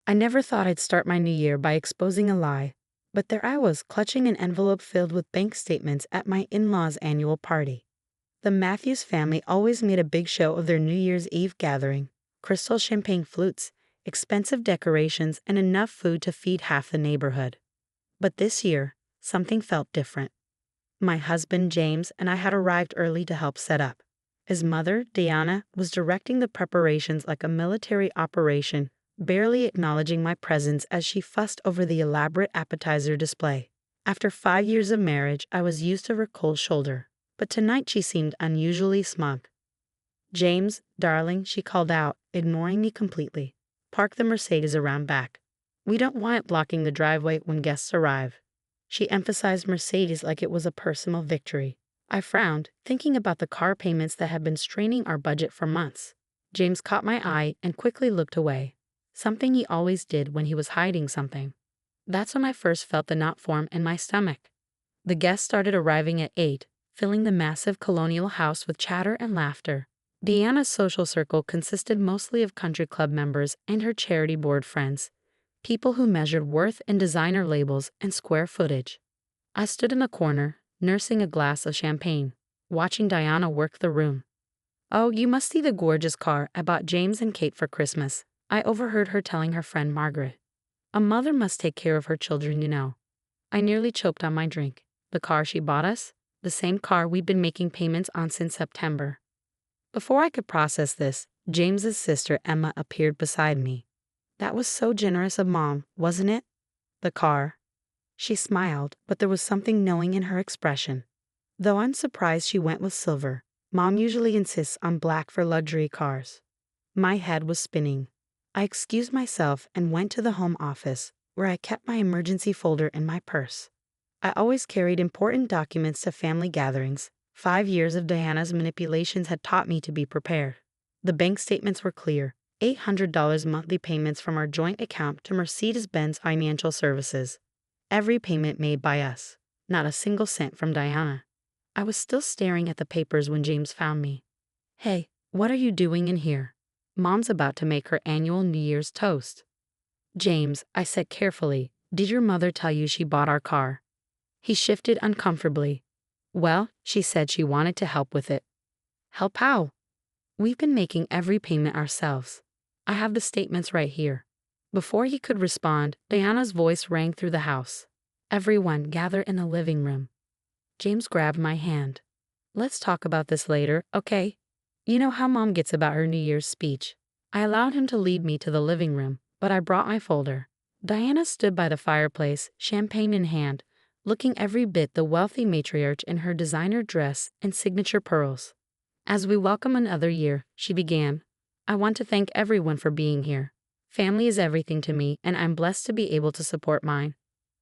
I never thought I'd start my new year by exposing a lie, but there I was, clutching an envelope filled with bank statements at my in-laws' annual party. The Matthews family always made a big show of their New Year's Eve gathering: crystal champagne flutes, expensive decorations, and enough food to feed half the neighborhood. But this year, something felt different. My husband, James, and I had arrived early to help set up. His mother, Diana, was directing the preparations like a military operation, barely acknowledging my presence as she fussed over the elaborate appetizer display. After 5 years of marriage, I was used to her cold shoulder, but tonight she seemed unusually smug. "James, darling," she called out, ignoring me completely. "Park the Mercedes around back. We don't want it blocking the driveway when guests arrive." She emphasized Mercedes like it was a personal victory. I frowned, thinking about the car payments that had been straining our budget for months. James caught my eye and quickly looked away, something he always did when he was hiding something. That's when I first felt the knot form in my stomach. The guests started arriving at 8, filling the massive colonial house with chatter and laughter. Deanna's social circle consisted mostly of country club members and her charity board friends, people who measured worth in designer labels and square footage. I stood in the corner, nursing a glass of champagne, watching Diana work the room. "Oh, you must see the gorgeous car I bought James and Kate for Christmas," I overheard her telling her friend Margaret. "A mother must take care of her children, you know." I nearly choked on my drink. The car she bought us? The same car we'd been making payments on since September. Before I could process this, James's sister Emma appeared beside me. "That was so generous of Mom, wasn't it?" "The car?" She smiled, but there was something knowing in her expression. "Though I'm surprised she went with silver. Mom usually insists on black for luxury cars." My head was spinning. I excused myself and went to the home office, where I kept my emergency folder in my purse. I always carried important documents to family gatherings. 5 years of Diana's manipulations had taught me to be prepared. The bank statements were clear: $800 monthly payments from our joint account to Mercedes-Benz Financial Services. Every payment made by us, not a single cent from Diana. I was still staring at the papers when James found me. "Hey, what are you doing in here?" "Mom's about to make her annual New Year's toast." "James," I said carefully, "did your mother tell you she bought our car?" He shifted uncomfortably. "Well, she said she wanted to help with it." "Help how?" "We've been making every payment ourselves. I have the statements right here." Before he could respond, Diana's voice rang through the house. "Everyone, gather in the living room." James grabbed my hand. "Let's talk about this later, okay?" You know how Mom gets about her New Year's speech. I allowed him to lead me to the living room, but I brought my folder. Diana stood by the fireplace, champagne in hand, looking every bit the wealthy matriarch in her designer dress and signature pearls. "As we welcome another year," she began, "I want to thank everyone for being here. Family is everything to me, and I'm blessed to be able to support mine."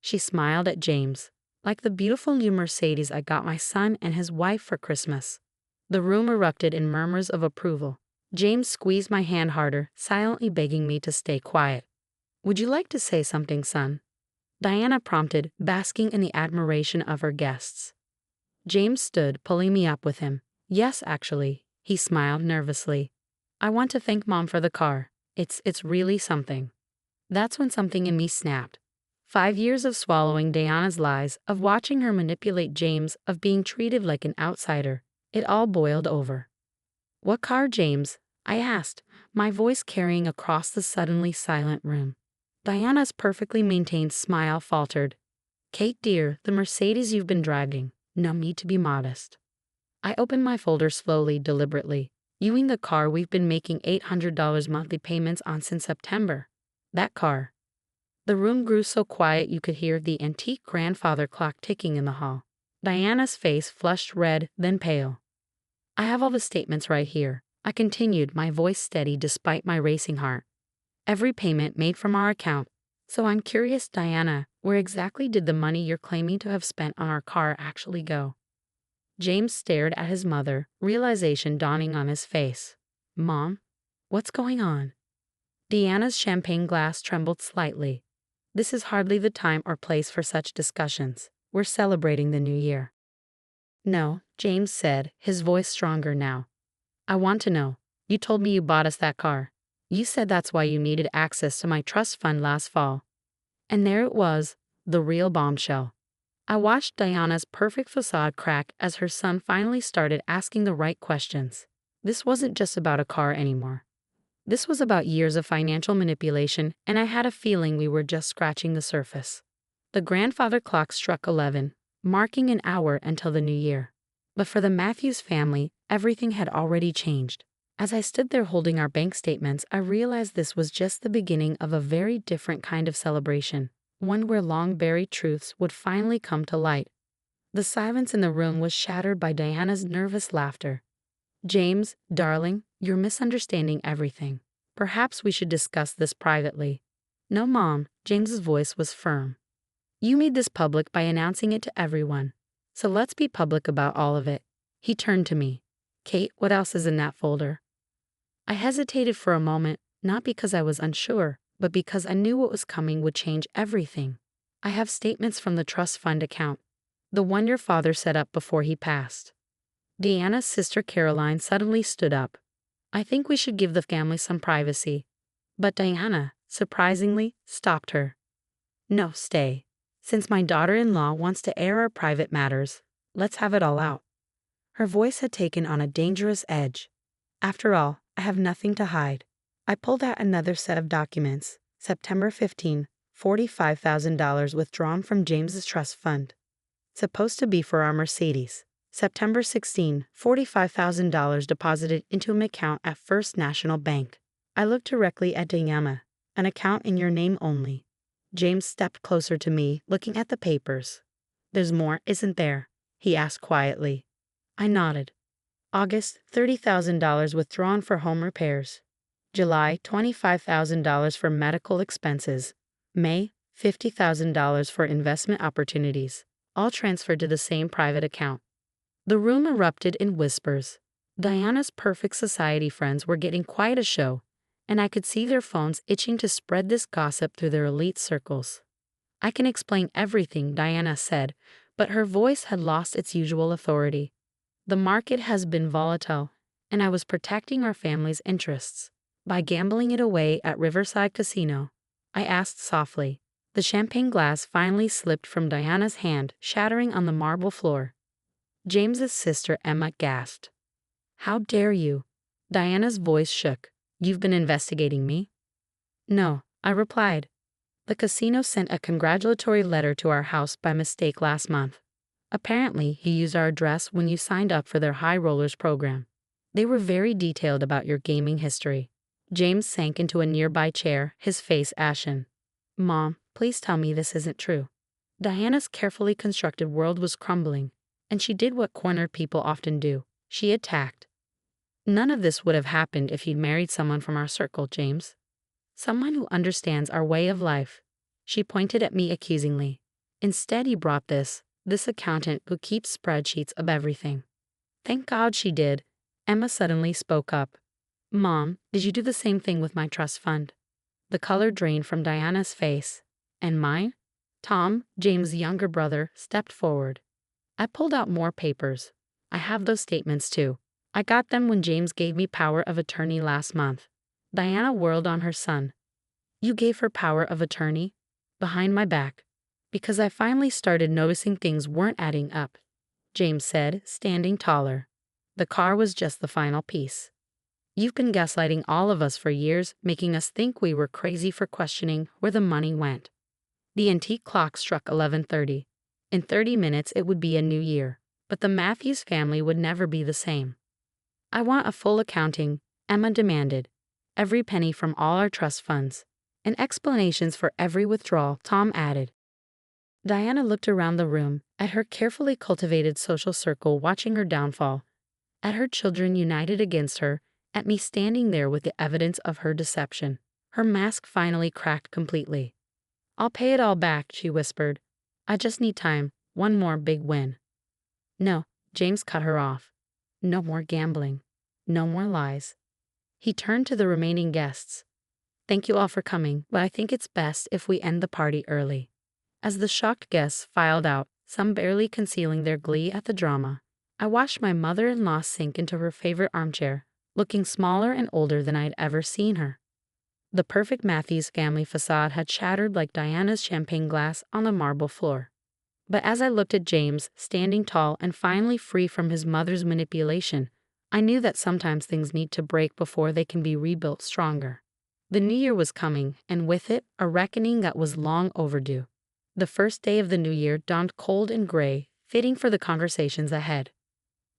She smiled at James. "Like the beautiful new Mercedes I got my son and his wife for Christmas." The room erupted in murmurs of approval. James squeezed my hand harder, silently begging me to stay quiet. "Would you like to say something, son?" Diana prompted, basking in the admiration of her guests. James stood, pulling me up with him. "Yes, actually," he smiled nervously. "I want to thank Mom for the car. It's really something." That's when something in me snapped. 5 years of swallowing Diana's lies, of watching her manipulate James, of being treated like an outsider. It all boiled over. "What car, James?" I asked, my voice carrying across the suddenly silent room. Diana's perfectly maintained smile faltered. "Kate dear, the Mercedes you've been driving. No need to be modest." I opened my folder slowly, deliberately. "You mean the car we've been making $800 monthly payments on since September? That car." The room grew so quiet you could hear the antique grandfather clock ticking in the hall. Diana's face flushed red, then pale. "I have all the statements right here," I continued, my voice steady despite my racing heart. "Every payment made from our account. So I'm curious, Diana, where exactly did the money you're claiming to have spent on our car actually go?" James stared at his mother, realization dawning on his face. "Mom? What's going on?" Deanna's champagne glass trembled slightly. "This is hardly the time or place for such discussions. We're celebrating the new year." "No," James said, his voice stronger now. "I want to know. You told me you bought us that car. You said that's why you needed access to my trust fund last fall. And there it was, the real bombshell. I watched Diana's perfect facade crack as her son finally started asking the right questions. This wasn't just about a car anymore. This was about years of financial manipulation, and I had a feeling we were just scratching the surface. The grandfather clock struck 11, marking an hour until the new year. But for the Matthews family, everything had already changed. As I stood there holding our bank statements, I realized this was just the beginning of a very different kind of celebration, one where long-buried truths would finally come to light. The silence in the room was shattered by Diana's nervous laughter. "James, darling, you're misunderstanding everything. Perhaps we should discuss this privately." "No, Mom," James's voice was firm. "You made this public by announcing it to everyone. So let's be public about all of it." He turned to me. "Kate, what else is in that folder?" I hesitated for a moment, not because I was unsure, but because I knew what was coming would change everything. "I have statements from the trust fund account, the one your father set up before he passed." Diana's sister Caroline suddenly stood up. "I think we should give the family some privacy." But Diana, surprisingly, stopped her. "No, stay. Since my daughter-in-law wants to air our private matters, let's have it all out." Her voice had taken on a dangerous edge. "After all, I have nothing to hide." I pulled out another set of documents. September 15, $45,000 withdrawn from James's trust fund. Supposed to be for our Mercedes. September 16, $45,000 deposited into an account at First National Bank. I looked directly at Diana. "An account in your name only." James stepped closer to me, looking at the papers. "There's more, isn't there?" he asked quietly. I nodded. August, $30,000 withdrawn for home repairs. July, $25,000 for medical expenses. May, $50,000 for investment opportunities, all transferred to the same private account. The room erupted in whispers. Diana's perfect society friends were getting quite a show, and I could see their phones itching to spread this gossip through their elite circles. "I can explain everything," Diana said, but her voice had lost its usual authority. "The market has been volatile, and I was protecting our family's interests by gambling it away at Riverside Casino." I asked softly. The champagne glass finally slipped from Diana's hand, shattering on the marble floor. James's sister Emma gasped. "How dare you?" Diana's voice shook. "You've been investigating me?" "No," I replied. "The casino sent a congratulatory letter to our house by mistake last month. Apparently, he used our address when you signed up for their High Rollers program. They were very detailed about your gaming history." James sank into a nearby chair, his face ashen. "Mom, please tell me this isn't true." Diana's carefully constructed world was crumbling, and she did what cornered people often do. She attacked. "None of this would have happened if you'd married someone from our circle, James. Someone who understands our way of life." She pointed at me accusingly. "Instead, you brought this accountant who keeps spreadsheets of everything." "Thank God she did." Emma suddenly spoke up. "Mom, did you do the same thing with my trust fund?" The color drained from Diana's face. "And mine?" Tom, James' younger brother, stepped forward. I pulled out more papers. "I have those statements too. I got them when James gave me power of attorney last month." Diana whirled on her son. "You gave her power of attorney?" "Behind my back. Because I finally started noticing things weren't adding up," James said, standing taller. "The car was just the final piece. You've been gaslighting all of us for years, making us think we were crazy for questioning where the money went." The antique clock struck 11:30. In 30 minutes it would be a new year, but the Matthews family would never be the same. "I want a full accounting," Emma demanded. "Every penny from all our trust funds. And explanations for every withdrawal," Tom added. Diana looked around the room, at her carefully cultivated social circle watching her downfall, at her children united against her, at me standing there with the evidence of her deception. Her mask finally cracked completely. "I'll pay it all back," she whispered. "I just need time, one more big win." "No," James cut her off. "No more gambling. No more lies." He turned to the remaining guests. "Thank you all for coming, but I think it's best if we end the party early." As the shocked guests filed out, some barely concealing their glee at the drama, I watched my mother-in-law sink into her favorite armchair, looking smaller and older than I'd ever seen her. The perfect Matthews family facade had shattered like Diana's champagne glass on the marble floor. But as I looked at James, standing tall and finally free from his mother's manipulation, I knew that sometimes things need to break before they can be rebuilt stronger. The new year was coming, and with it, a reckoning that was long overdue. The first day of the new year dawned cold and gray, fitting for the conversations ahead.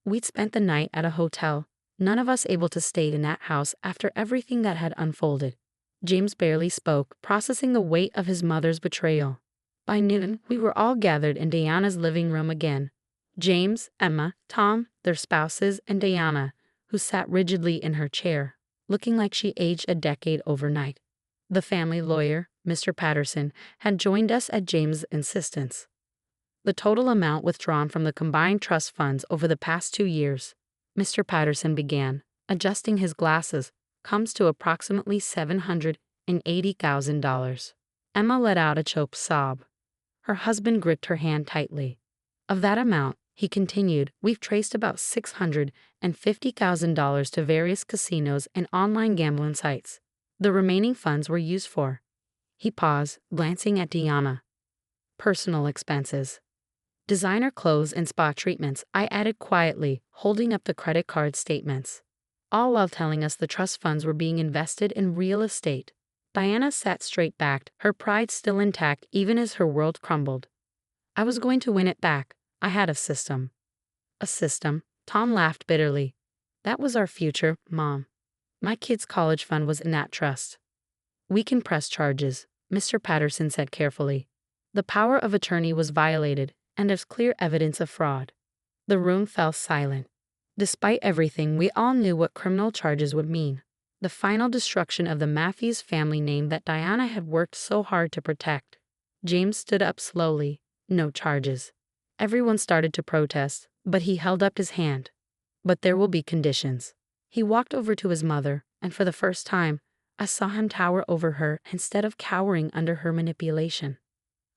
We'd spent the night at a hotel, none of us able to stay in that house after everything that had unfolded. James barely spoke, processing the weight of his mother's betrayal. By noon, we were all gathered in Diana's living room again. James, Emma, Tom, their spouses, and Diana, who sat rigidly in her chair, looking like she aged a decade overnight. The family lawyer, Mr. Patterson, had joined us at James' insistence. The total amount withdrawn from the combined trust funds over the past 2 years, Mr. Patterson began, adjusting his glasses, comes to approximately $780,000. Emma let out a choked sob. Her husband gripped her hand tightly. Of that amount, he continued, we've traced about $650,000 to various casinos and online gambling sites. The remaining funds were used for. He paused, glancing at Diana. Personal expenses. Designer clothes and spa treatments, I added quietly, holding up the credit card statements. All while telling us the trust funds were being invested in real estate. Diana sat straight-backed, her pride still intact even as her world crumbled. I was going to win it back. I had a system. A system? Tom laughed bitterly. That was our future, Mom. My kid's college fund was in that trust. We can press charges, Mr. Patterson said carefully. The power of attorney was violated, and there's clear evidence of fraud. The room fell silent. Despite everything, we all knew what criminal charges would mean. The final destruction of the Matthews family name that Diana had worked so hard to protect. James stood up slowly. No charges. Everyone started to protest, but he held up his hand. But there will be conditions. He walked over to his mother, and for the first time, I saw him tower over her instead of cowering under her manipulation.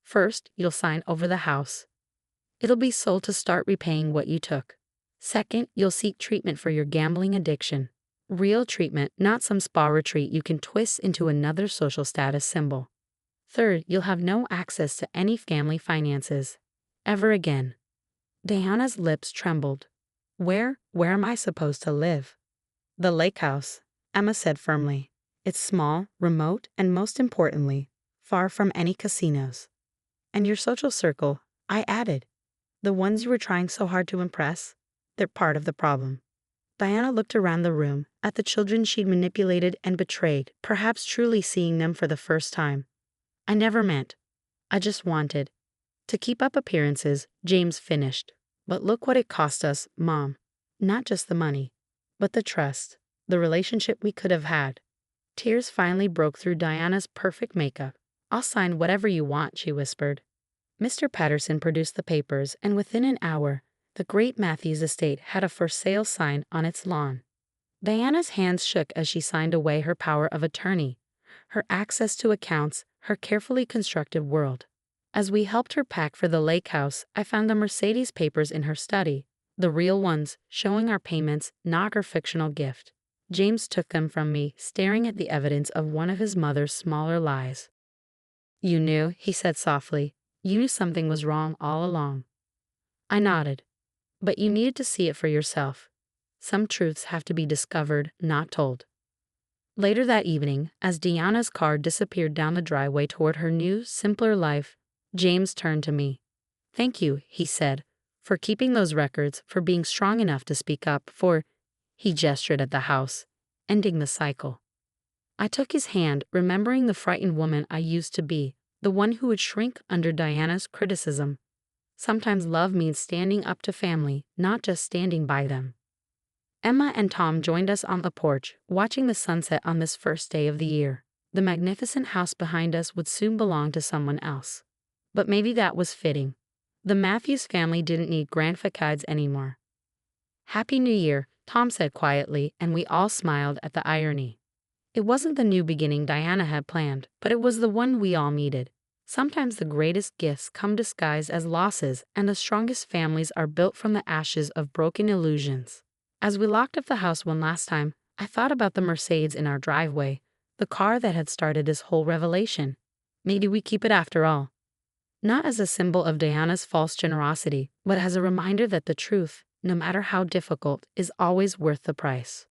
First, you'll sign over the house. It'll be sold to start repaying what you took. Second, you'll seek treatment for your gambling addiction. Real treatment, not some spa retreat you can twist into another social status symbol. Third, you'll have no access to any family finances. Ever again. Diana's lips trembled. Where am I supposed to live? The lake house, Emma said firmly. It's small, remote, and most importantly, far from any casinos. And your social circle, I added. The ones you were trying so hard to impress, they're part of the problem. Diana looked around the room, at the children she'd manipulated and betrayed, perhaps truly seeing them for the first time. I never meant. I just wanted. To keep up appearances, James finished. But look what it cost us, Mom. Not just the money, but the trust, the relationship we could have had. Tears finally broke through Diana's perfect makeup. I'll sign whatever you want, she whispered. Mr. Patterson produced the papers, and within an hour, the great Matthews estate had a for sale sign on its lawn. Diana's hands shook as she signed away her power of attorney, her access to accounts, her carefully constructed world. As we helped her pack for the lake house, I found the Mercedes papers in her study, the real ones, showing our payments, not her fictional gift. James took them from me, staring at the evidence of one of his mother's smaller lies. You knew, he said softly. You knew something was wrong all along. I nodded. But you needed to see it for yourself. Some truths have to be discovered, not told. Later that evening, as Diana's car disappeared down the driveway toward her new, simpler life, James turned to me. Thank you, he said, for keeping those records, for being strong enough to speak up, he gestured at the house, ending the cycle. I took his hand, remembering the frightened woman I used to be, the one who would shrink under Diana's criticism. Sometimes love means standing up to family, not just standing by them. Emma and Tom joined us on the porch, watching the sunset on this first day of the year. The magnificent house behind us would soon belong to someone else. But maybe that was fitting. The Matthews family didn't need grand facades anymore. Happy New Year, Tom said quietly, and we all smiled at the irony. It wasn't the new beginning Diana had planned, but it was the one we all needed. Sometimes the greatest gifts come disguised as losses, and the strongest families are built from the ashes of broken illusions. As we locked up the house one last time, I thought about the Mercedes in our driveway, the car that had started this whole revelation. Maybe we keep it after all. Not as a symbol of Diana's false generosity, but as a reminder that the truth, no matter how difficult, is always worth the price.